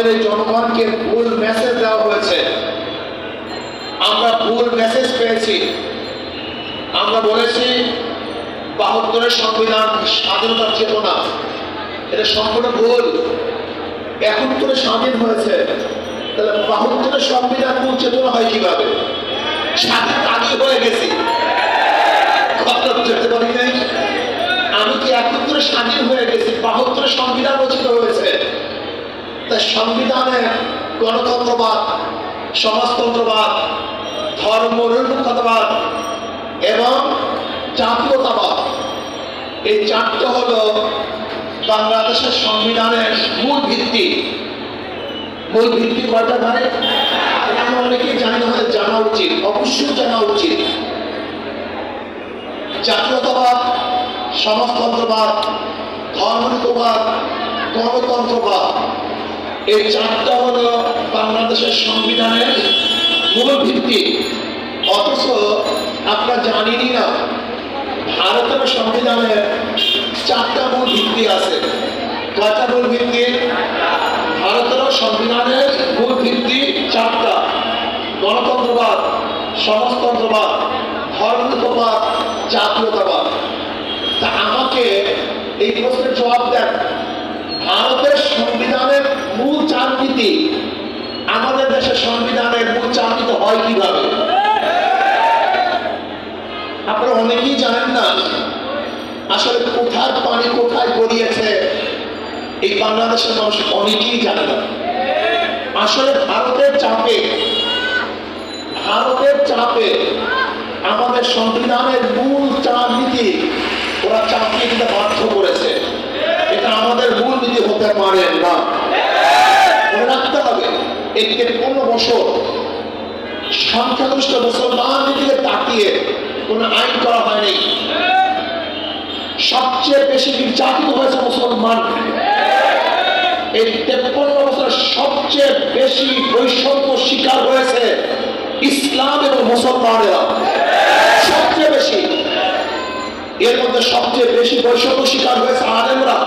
আমাদের এই জনগণকে ভুল মেসেজ দেওয়া হয়েছে, আমরা ভুল মেসেজ পেয়েছি। আমরা বলেছি ৭২-এর সংবিধান স্বাধীনতার চেতনা, এটা সম্পূর্ণ ভুল। ৭১-এ স্বাধীন হয়েছে, তাহলে ৭২-এর সংবিধান মূল চেতনা হয় কিভাবে? স্বাধীন আগে হয়ে গেছি, কথা বুঝতে পারি নাই। আমি কি ৭১-এ স্বাধীন হয়ে গেছি, ৭২-এর সংবিধান রচিত হয়েছে। তাই সংবিধানে গণতন্ত্রবাদ, সমাজতন্ত্রবাদ, ধর্মনিরপেক্ষতাবাদ এবং জাতীয়তাবাদ, এই চারটে হলো বাংলাদেশের সংবিধানের মূল ভিত্তি। মূল ভিত্তি কয়টা ভাই? আমরা অনেকেই জানি না, আমাদের জানা উচিত, অবশ্যই জানা উচিত। জাতীয়তাবাদ, সমাজতন্ত্রবাদ, ধর্মনিরপেক্ষতাবাদ, গণতন্ত্রবাদ, এই চারটা হলো বাংলাদেশের সংবিধানের মূল ভিত্তি। অথচ আমরা জানিনি না ভারতের সংবিধানের চারটা মূল ভিত্তি আছে। কয়টা মূল ভিত্তি? ভারতের সংবিধানের মূল ভিত্তি চারটা: গণতন্ত্রবাদ, সমাজতন্ত্রবাদ, ধর্মনিরপেক্ষতাবাদ, জাতীয়তাবাদ। তা আমাকে এই প্রশ্নের জবাব দেন, ভারতের সংবিধানের মূল চার নীতি আমাদের দেশের সংবিধানের মূল চার নীতি হয় কিভাবে? আপনারা অনেকেই জানেন না আসলে কোথায় পানি কোথায় গড়িয়েছে, এই বাংলাদেশের মানুষ অনেকেই জানে না। আসলে ভারতের চাপে আমাদের সংবিধানের মূল চার নীতি ওরা চাপিয়ে দিতে বাধ্য করেছে। এটা আমাদের মূল নীতি হতে পারে না, মনে রাখতে হবে। এই ৫৩ বছর সংখ্যাগরিষ্ঠ মুসলমান নীতিকে তাকিয়ে কোন আইন করা হয়নি। সবচেয়ে বেশি নির্যাতিত হয়েছে মুসলমান। এই ৫৩ বছর সবচেয়ে বেশি বৈষম্য শিকার হয়েছে ইসলাম এবং মুসলমানেরা, সবচেয়ে বেশি। এর মধ্যে সবচেয়ে বেশি বৈষম্য শিকার হয়েছে আলেমরা।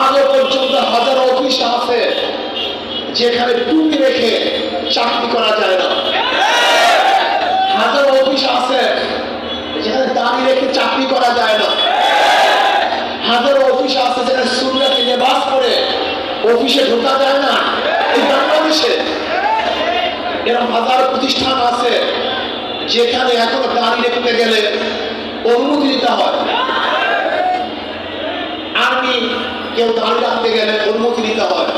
আজও পর্যন্ত হাজারো অফিস আছে যেখানে টুপি রেখে চাকরি করা যায় না। হাজারো অফিস আছে যেখানে দাড়ি রেখে চাকরি করা যায় না। হাজারো অফিস আছে যেখানে সুন্নতি লিবাস পরে অফিসে ঢোকা যায় না। এই বাংলাদেশে এরকম হাজারো প্রতিষ্ঠান আছে যেখানে এখনো দাড়ি রেখে গেলে অনুমতি নিতে হয়। আর্মি কেউ দাড়ি রাখতে গেলে অনুমতি নিতে হয়।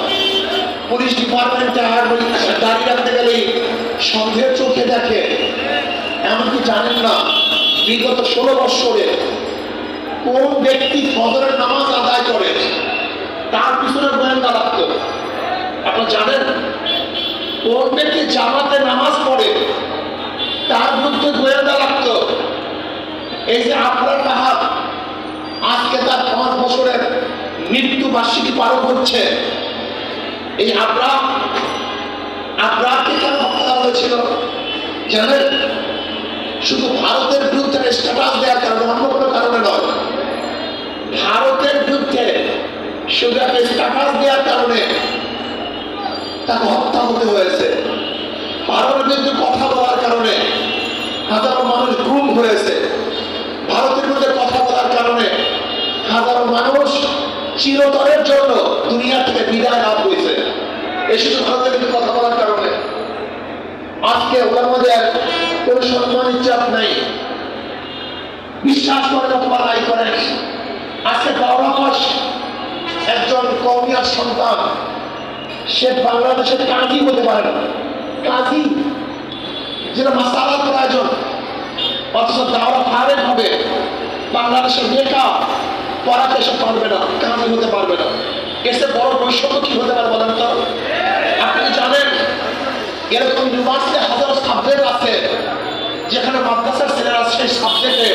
পুলিশ ডিপার্টমেন্টে দাড়ি রাখতে গেলেই সন্দেহের চোখে দেখে। এমনকি জানেন না বিগত ১৬ বছরে কোন ব্যক্তি ফজরের নামাজ আদায় করে তার পিছনে গোয়েন্দা রাখতো? আপনারা জানেন? কোন ব্যক্তি জামাতে নামাজ পড়ে তার বিরুদ্ধে গোয়েন্দা রাখতো। এই যে আপনার কাহাত আজকে তার ৫ বছরের মৃত্যু বার্ষিকী পালন হচ্ছে, এই আবরারকে কেন হত্যা হয়েছিল জানেন? শুধু ভারতের বিরুদ্ধে স্ট্যাটাস দেওয়ার কারণে, অন্য কোনো কারণে নয়। ভারতের বিরুদ্ধে শুধু একটা স্ট্যাটাস দেওয়ার কারণে তাকে হত্যা হতে হয়েছে। ভারতের বিরুদ্ধে কথা বলার কারণে হাজারো মানুষ গুম হয়েছে। ভারতের বিরুদ্ধে কথা বলার কারণে হাজারো মানুষ চিরতরের জন্য দুনিয়া থেকে বিদায় লাভ হয়েছে। এই শুধু ভারতের বিরুদ্ধে কথা বলার কারণে। আজকে ওদের মধ্যে কোন সম্মান ইজ্জত নাই, বিশ্বাস করেন অথবা নাই করেন। আজকে দাওরাপাস একজন কওমিয়ার সন্তান, সে বাংলাদেশের কাজী হতে পারে না। কাজী যেটা মাসালার প্রয়োজন, অথচ দাওরা ফারেক হবে বাংলাদেশের মেয়েটা পড়াতে এসে পারবে না, কাজী হতে পারবে না। এসে বড় বৈষম্য কি হতে পারে বলেন তো? আপনি জানেন এরকম ইউনিভার্সিটি হাজারো সাবজেক্ট আছে যেখানে মাদ্রাসার ছেলেরা সেই সাবজেক্টে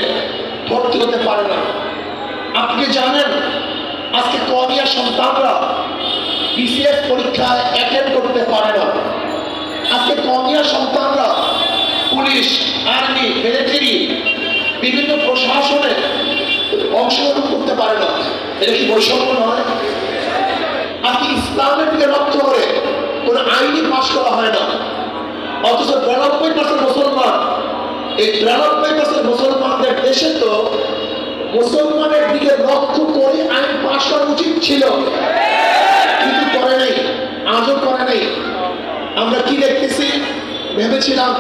ভর্তি হতে পারে না। আপনি জানেন আজকে কওমিয়া সন্তানরা বিসিএস পরীক্ষায় অ্যাটেন্ড করতে পারে না। আজকে কওমিয়া সন্তানরা পুলিশ, আর্মি, মিলিটারি, বিভিন্ন প্রশাসনে অংশগ্রহণ করতে পারে না। এটা কি বৈষম্য নয়? আজকে ইসলামের দিকে লক্ষ্য করে কোন আইনই পাশ করা হয় না, অথচ 92% মুসলমান। এই 92% মুসলমানদের দেশে তো মুসলমানের দিকে লক্ষ্য করে আইন পাশ করা উচিত ছিল, কিন্তু করে নাই, আজও করে নাই। আমরা কি দেখতেছি? ভেবেছিলাম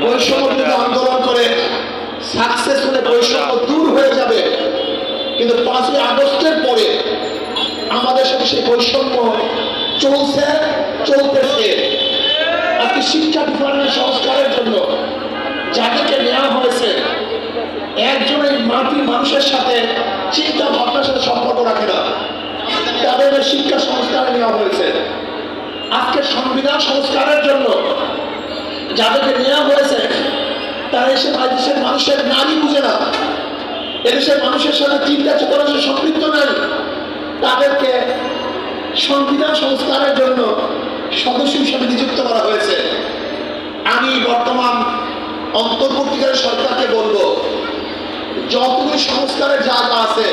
বৈষম্য বিরোধী আন্দোলন করে সাকসেসফুলি বৈষম্য দূর হয়ে যাবে, কিন্তু 5ই আগস্টের পরে আমাদের সাথে সেই বৈষম্য চলতেছে। আজকে শিক্ষা ডিপার্টমেন্ট সংস্কারের জন্য যাদেরকে নেওয়া হয়েছে, একজন এই মাটির মানুষের সাথে চিন্তা ভাবনার সাথে সম্পর্ক রাখে না, তাদের শিক্ষা সংস্কারে নেওয়া হয়েছে। আজকে সংবিধান সংস্কারের জন্য যাদেরকে নেওয়া হয়েছে, তারা এসে দেশের মানুষের নারী বুঝে না, এদেশের মানুষের সাথে চিন্তা চেতনা সম্পৃক্ত নাই, তাদেরকে সংবিধান সংস্কারের জন্য সদস্য হিসেবে নিযুক্ত করা হয়েছে। আমি বর্তমান অন্তর্বর্তীকালীন সরকারকে বলবো, যতগুলি সংস্কারের জায়গা আছে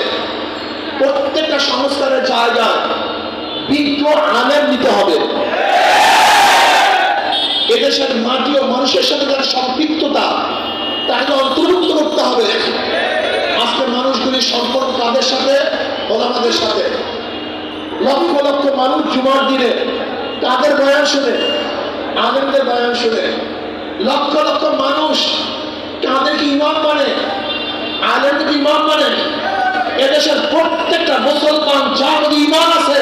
প্রত্যেকটা সংস্কারের জায়গায় বিজ্ঞ আলেম নিতে হবে। এদেশের মাটি ও মানুষের সাথে যারা সম্পৃক্ততা, তাকে অন্তর্ভুক্ত করতে হবে। আজকে মানুষগুলির সম্পর্ক তাদের সাথে, ওলামাদের সাথে। লক্ষ লক্ষ মানুষ জুমার দিনে তাদের বয়ান শুনে, আলেমদের বয়ান শুনে। লক্ষ লক্ষ মানুষ তাদেরকে ইমাম মানে, আলেমকে ইমাম মানে। এদেশের প্রত্যেকটা মুসলমান যার মধ্যে ইমান আছে,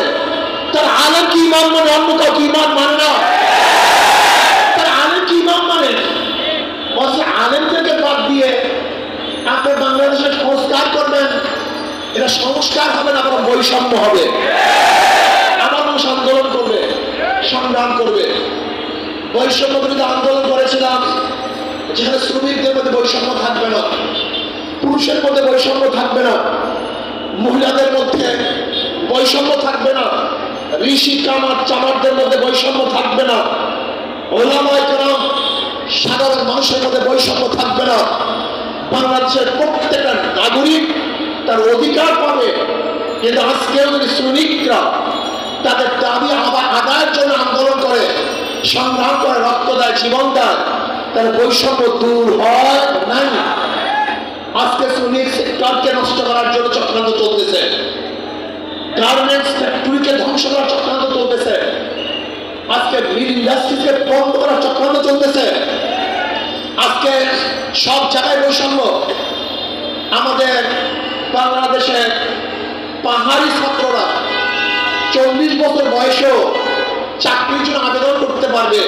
তার আলেমকে ইমাম মানে, অন্য কাউকে ইমাম মানে না। তার আলেমকে ইমাম মানে। আলেমদেরকে বাদ দিয়ে আপনি বাংলাদেশের সংস্কার করবেন, এটা সংস্কার হবে না, বরং বৈষম্য হবে। আমার মানুষ আন্দোলন করবে, সংগ্রাম করবে। বৈষম্য বিরোধী আন্দোলন করেছিলাম, যেখানে শ্রমিকদের মধ্যে বৈষম্য থাকবে না, পুরুষের মধ্যে বৈষম্য থাকবে না, মহিলাদের মধ্যে বৈষম্য থাকবে না, ঋষি কামার চামারদের মধ্যে বৈষম্য থাকবে না, ওলামায়ে কেরাম সাধারণ মানুষের মধ্যে বৈষম্য থাকবে না। বাংলাদেশের প্রত্যেকটা নাগরিক তার অধিকার পাবে। কিন্তু আজকেও যদি শ্রমিকরা তাদের দাবি আদায়ের জন্য আন্দোলন করে, সংগ্রাম করে, রক্ত দেয়, জীবন দেয়, তার বৈষম্য দূর হয় নাই। আজকে শ্রমিক সেক্টরকে নষ্ট করার জন্য চক্রান্ত চলতেছে, গার্মেন্টস ফ্যাক্টরিকে ধ্বংস করার চক্রান্ত চলতেছে, আজকে মিল ইন্ডাস্ট্রিকে বন্ধ করার চক্রান্ত চলতেছে। আজকে সব জায়গায় বৈষম্য। আমাদের বাংলাদেশের পাহাড়ি ছাত্ররা 40 বছর বয়সেও চাকরির জন্য আবেদন করতে পারবে,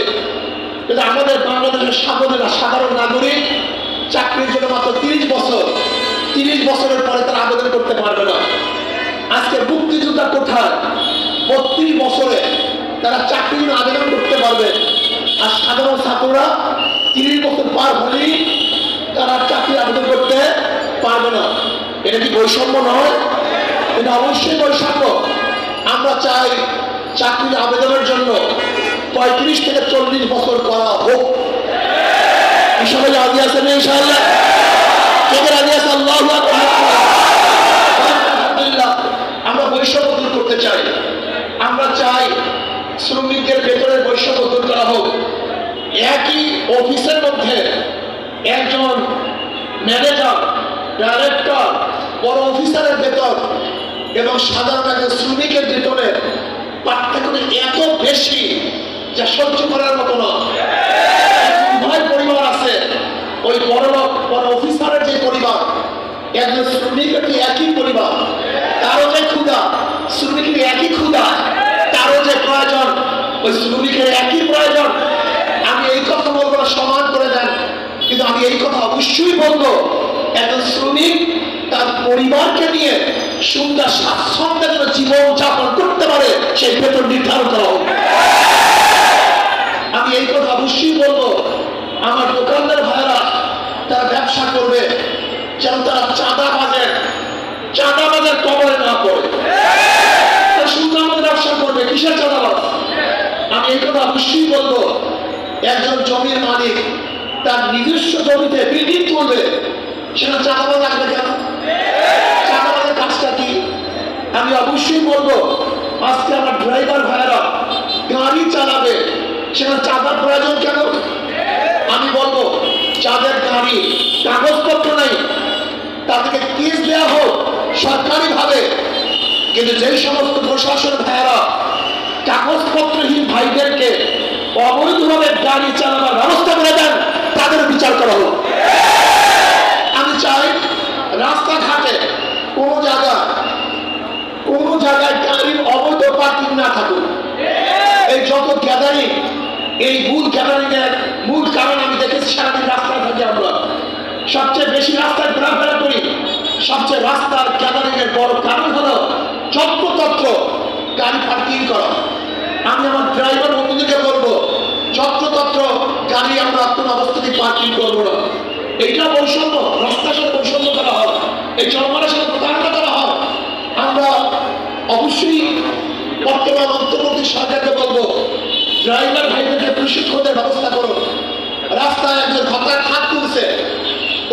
কিন্তু আমাদের বাংলাদেশের সাধারণ নাগরিক চাকরির জন্য মাত্র 30 বছরের পরে তারা আবেদন করতে পারবে না। আজকে মুক্তিযোদ্ধা কোঠায় 32 বছরে তারা চাকরির জন্য আবেদন করতে পারবে, আর সাধারণ ছাত্ররা 30 বছর পার হলেই তারা চাকরির আবেদন করতে পারবে না। এটা কি বৈষম্য নয়? এটা অবশ্যই বৈষম্য। আমরা চাই চাকরির আবেদনের জন্য 35 থেকে 40 বছর করা হোক। সবাই রাজি আছেন ইনশাআল্লাহ? কে রাজি আছে? আল্লাহু আকবার। আলহামদুলিল্লাহ। আমরা বৈষম্য দূর করতে চাই। আমরা চাই শ্রমিকদের বেতনের বৈষম্য দূর করা হোক। একই অফিসের মধ্যে একজন ম্যানেজার, ডাইরেক্টর, বড় অফিসারের বেতন এবং সাধারণ একজন শ্রমিকের বেতনের পার্থক্য এত বেশি যা সহ্য করার মতো না। উভয় পরিবার আছে, ওই বড় অফিসারের যে পরিবার, একজন শ্রমিকের একই পরিবার, তারও যে ক্ষুধা, শ্রমিকের একই ক্ষুধা, তারও যে প্রয়োজন, ওই শ্রমিকের একই প্রয়োজন। আমি এই কথা বলবো না সমান করে দেন, কিন্তু আমি এই কথা অবশ্যই বলবো, একজন শ্রমিক তার পরিবারকে নিয়ে সুন্দর স্বাচ্ছন্দ্যের জন্য জীবন যাপন করতে পারে, সেই বেতন নির্ধারণ করা হোক। আমি এই কথা অবশ্যই বলবো, আমার দোকানদার ভাইরা তারা ব্যবসা করবে যেন তারা চাঁদাবাজের কবলে না পড়ে। সুন্দর মতো ব্যবসা করবে, কিসের চাঁদাবাজ? আমি এই কথা অবশ্যই বলবো, একজন জমির মালিক তার নিজস্ব জমিতে বিল্ডিং করবে, সেটা চাঁদাবাজ আসবে কেন? চাঁদাবাজের কাজটা কি? আমি অবশ্যই বলবো আজকে আমার ড্রাইভার ভাইয়েরা গাড়ি চালাবে, সেখানে চাঁদার প্রয়োজন কেন? আমি বলবো যাদের গাড়ি কাগজপত্র নেই তাদেরকে কেস দেওয়া হোক সরকারি ভাবে, কিন্তু যে সমস্ত প্রশাসন ভাইয়েরা কাগজপত্রহীন ভাইদেরকে অবৈধভাবে গাড়ি চালানোর ব্যবস্থা করে দেন তাদের বিচার করা হোক। আমি চাই রাস্তাঘাটে কোনো জায়গায় গাড়ির অবৈধ পার্কিং না থাকুক। এই যত গ্যাদারিং, এই মূল গ্যাদারিং এর মূল কারণ আমি দেখেছি সারাদিন রাস্তায় থাকি আমরা, সবচেয়ে বেশি রাস্তায় ঘোরাফেরা করি, সবচেয়ে রাস্তার গ্যাদারিং এর বড় কারণ হলো যত্রতত্র গাড়ি পার্কিং করা। আমি আমার ড্রাইভার বন্ধুদেরকে বলবো যত্রতত্র গাড়ি আমরা কোন অবস্থাতেই পার্কিং করবো না। এইটা বৈষম্য, রাস্তার সাথে বৈষম্য করা হয়, এই জনগণের সাথে প্রতারণা করা হয়। আমরা অবশ্যই বর্তমান অন্তর্বর্তী সরকারকে বলবো ড্রাইভার ভাইদেরকে প্রশিক্ষণের ব্যবস্থা করুন। রাস্তায় একজন হঠাৎ হাত তুলছে,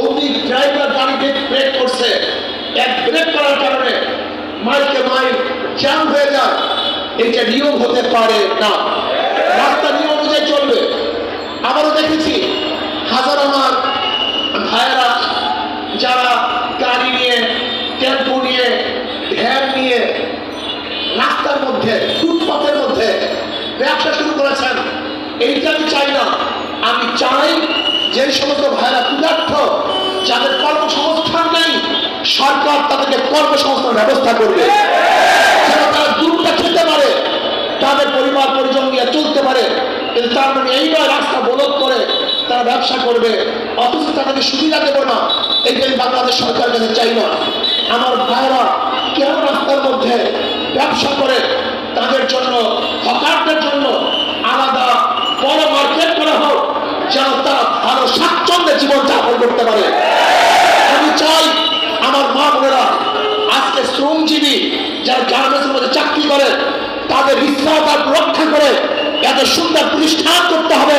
অমনি ড্রাইভার গাড়ি ব্রেক করছে, এক ব্রেক করার কারণে মাইলকে মাইল জ্যাম হয়ে যায়, এটা নিয়ম হতে পারে না। রাস্তা নিয়ম অনুযায়ী চলবে। আবারও দেখেছি হাজার আমার ভাইয়েরা যারা গাড়ি নিয়ে, টেম্পো নিয়ে, ভ্যান নিয়ে রাস্তার মধ্যে, ফুটপাথের মধ্যে ব্যবসা শুরু করেছেন। এইটা আমি চাই না। আমি চাই যে সমস্ত ভাইয়েরা ক্ষুধার্থ, যাদের কর্মসংস্থান নেই, সরকার তাদেরকে কর্মসংস্থান ব্যবস্থা করবে, যেন তারা দুধটা খেতে পারে, তাদের পরিবার পরিজন নিয়ে চলতে পারে। কিন্তু তার মানে এই নয় রাস্তা বলদ করে তারা ব্যবসা করবে অথচ তাদেরকে সুবিধা দেবো না। এইটাই বাংলাদেশ সরকার কাছে চাই না। আমার ভাইরা কেন রাস্তার মধ্যে ব্যবসা করে, তাদের জন্য, হকারদের জন্য আলাদা বড় মার্কেট করা হোক, যেন তারা ভালো স্বাচ্ছন্দ্যে জীবন যাপন করতে পারে। আমি চাই আমার মা বোনেরা আজকে শ্রমজীবী যারা গার্মেন্টসের মধ্যে চাকরি করে তাদের ইচ্ছা রক্ষা করে এত সুন্দর প্রতিষ্ঠান করতে হবে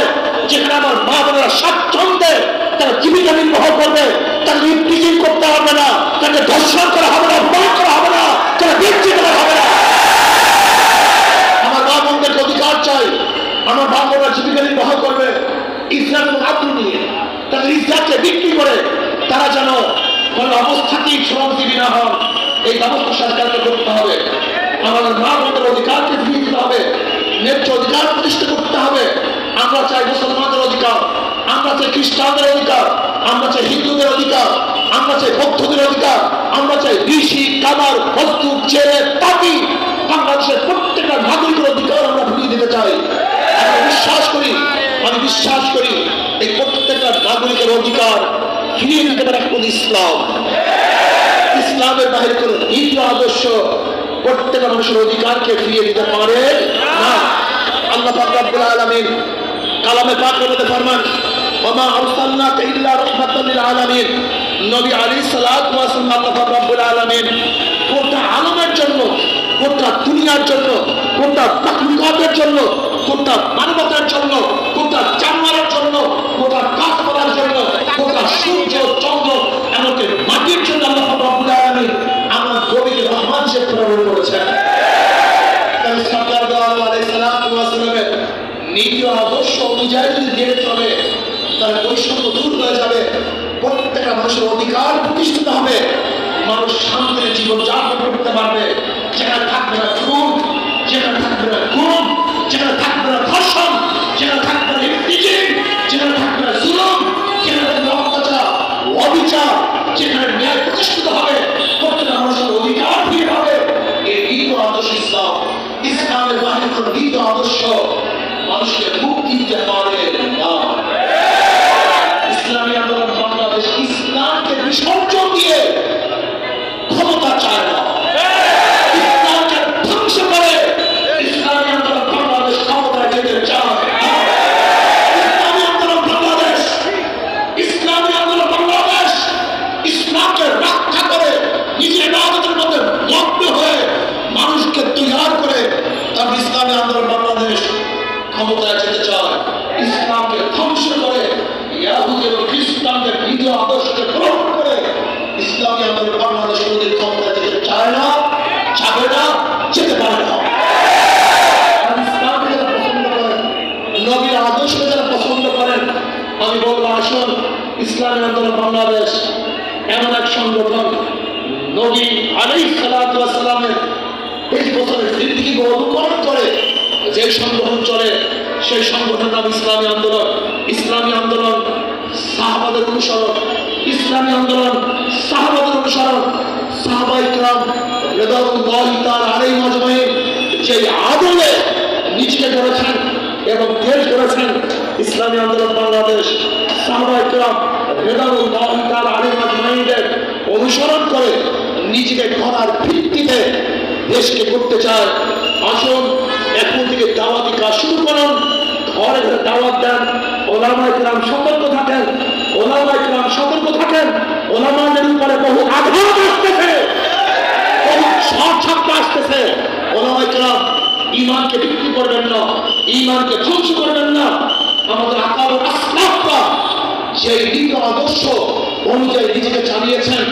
যেখানে আমার মা বোনেরা স্বাচ্ছন্দ্যে তারা জীবিকা নির্বাহ করবে, তারা লিপটিজিং করতে হবে না, তাকে ধর্ষণ করা হবে না, অপমান করা হবে না, তারা বিক্রি করা হবে না। আমার মা বোনদেরকে অধিকার চাই, আমার মা বোনেরা জীবিকা নির্বাহ করবে ইসলাম এবং আব্দুল নিয়ে, তাদের ইসলামকে বিক্রি করে তারা যেন কোন অবস্থাতেই শ্রমজীবী না হন, এই ব্যবস্থা সরকারকে করতে হবে। আমাদের মা বোনদের অধিকারকে ফিরিয়ে দিতে হবে, ন্যায্য অধিকার প্রতিষ্ঠা করতে হবে। আমরা চাই মুসলমানদের অধিকার, আমরা চাই খ্রিস্টানদের অধিকার, আমরা চাই হিন্দুদের অধিকার, আমরা চাই বৌদ্ধদের অধিকার, আমরা চাই ঋষি, কামার, মজদুর, জেলে, তাঁতি, বাংলাদেশের প্রত্যেকটা নাগরিকের অধিকার আমরা ফিরিয়ে দিতে চাই। আমি বিশ্বাস করি এই প্রত্যেকটা নাগরিকের অধিকার ফিরিয়ে দিতে পারে একমাত্র ইসলাম। ইসলামের বাইরে কোন নীতি আদর্শ প্রত্যেকটা মানুষের অধিকারকে ফিরিয়ে দিতে পারে না। আল্লাহ পাক রব্বুল আলামিন কালামে পাকের মধ্যে ফরমান, ওমা আরসালনাকা ইল্লা রাহমাতাল লিল আলামিন। নবী আলাইহিস সালাতু ওয়াস সালাম আল্লাহ পাক রব্বুল আলামিন গোটা আলমের জন্য, গোটা দুনিয়ার জন্য, গোটা মাখলুকাতের জন্য, গোটা মানবতার জন্য, গোটা জানোয়ারের জন্য, গোটা গাছপালার জন্য, গোটা সূর্য চন্দ্র এমনকি মাটির জন্য আল্লাহ পাক রব্বুল আলামিন আমার নবীকে রহমান হিসেবে প্রেরণ করেছেন। তাই সরকার আলাইহিস সালাতু ওয়াস সালামের নীতি আদর্শ অনুযায়ী যদি জেনে চলে তাহলে বৈষম্য দূর হয়ে যাবে, প্রত্যেকটা মানুষের অধিকার প্রতিষ্ঠিত হবে, মানুষ শান্তিতে জীবন যাপন করতে পারবে, যেখানে থাকবে না খুন, যেখানে থাকবে না গুম, যেখানে থাকবে না ধর্ষণ, যেখানে থাকবে না ইফতিজিং, যেখানে থাকবে না জুলুম, যেখানে থাকবে অত্যাচার, অবিচার, যেখানে ন্যায় প্রতিষ্ঠিত হবে, প্রত্যেকটা মানুষের অধিকার ফিরে পাবে। এই নীতি আদর্শ ইসলাম, ইসলামের বাহির কোন নীতি আদর্শ মানুষকে মুক্তি দিতে পারে না। ইসলামী আন্দোলন বাংলাদেশ ইসলামকে বিসর্জন দিয়ে ক্ষমতা চায় না, ইসলামকে ধ্বংস করে ইসলামী আন্দোলন বাংলাদেশ ক্ষমতায় যেতে চায়। আদর্শকে যারা পছন্দ করেন, আমি বলবো আসুন ইসলামী আন্দোলন বাংলাদেশ এমন এক সংগঠন, নবী আলাইহিস সালাতু ওয়াস সালামের ২০ বছরের জিন্দেগিকে অনুকরণ করে যে সংগঠন চলে, সেই সংগঠনের নাম ইসলামী আন্দোলন। ইসলামী আন্দোলন সাহাবাদের অনুসরণ, ইসলামী আন্দোলন সাহাবাদের অনুসরণ। সাহাবায়ে কেরাম রাদিয়াল্লাহু তাআলা আলাইহিম আজমাইন যে আদলে নিজেকে গড়েছেন এবং দেশ গড়েছেন, ইসলামী আন্দোলন বাংলাদেশ সাহাবায়ে কেরাম রাদিয়াল্লাহু তাআলা আলাইহিম আজমাইনদের অনুসরণ করে নিজেকে গড়ার ভিত্তিতে দেশকে করতে চায়। আসুন এখন থেকে দাওয়াতি কাজ শুরু করুন, ঘরে ঘরে দাওয়াত দেন, ওলামায়ে কেরাম সতর্ক থাকেন, ওলামায়ে কেরাম সতর্ক থাকেন। ওলামাদের উপরে বহু আঘাত আসতেছে, বহু ষড়যন্ত্র আসতেছে। ওলামায়ে কেরাম ঈমানকে বিক্রি করবেন না, ঈমানকে ধ্বংস করবেন না। আমাদের আকাবের আসলাফরা যে নীতি আদর্শ অনুযায়ী নিজেকে চালিয়েছেন,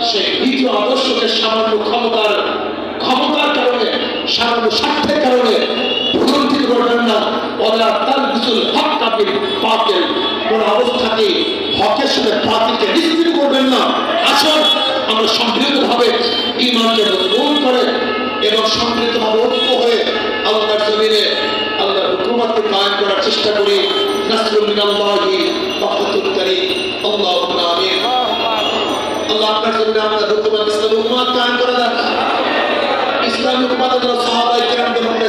সেই নীতি আদর্শকে সামান্য ক্ষমতার কারণে, সামান্য স্বার্থের কারণে ভুলন্ঠিত করবেন না। ওলা তালবিসুল হক্কা বিল বাতিল, কোন অবস্থাতে হকের সাথে বাতিলকে মিশ্রিত করবেন না। আসুন আমরা সম্মিলিতভাবে ঈমানকে মজবুত করে এবং সম্মিলিতভাবে ঐক্য হয়ে আল্লাহর জমিনে আল্লাহর হুকুমতকে কায়েম করার চেষ্টা করি। নাসরুল মিনাল্লাহি ওয়া ফাতহুল কারীম। আল্লাহুম্মা আমিন। আল্লাহ আপনার জন্য আমাদের হুকুমত ইসলামী উম্মাত কায়েম করে দেন। ইসলামী উম্মাতের সাহাবায়ে কেরামদের মধ্যে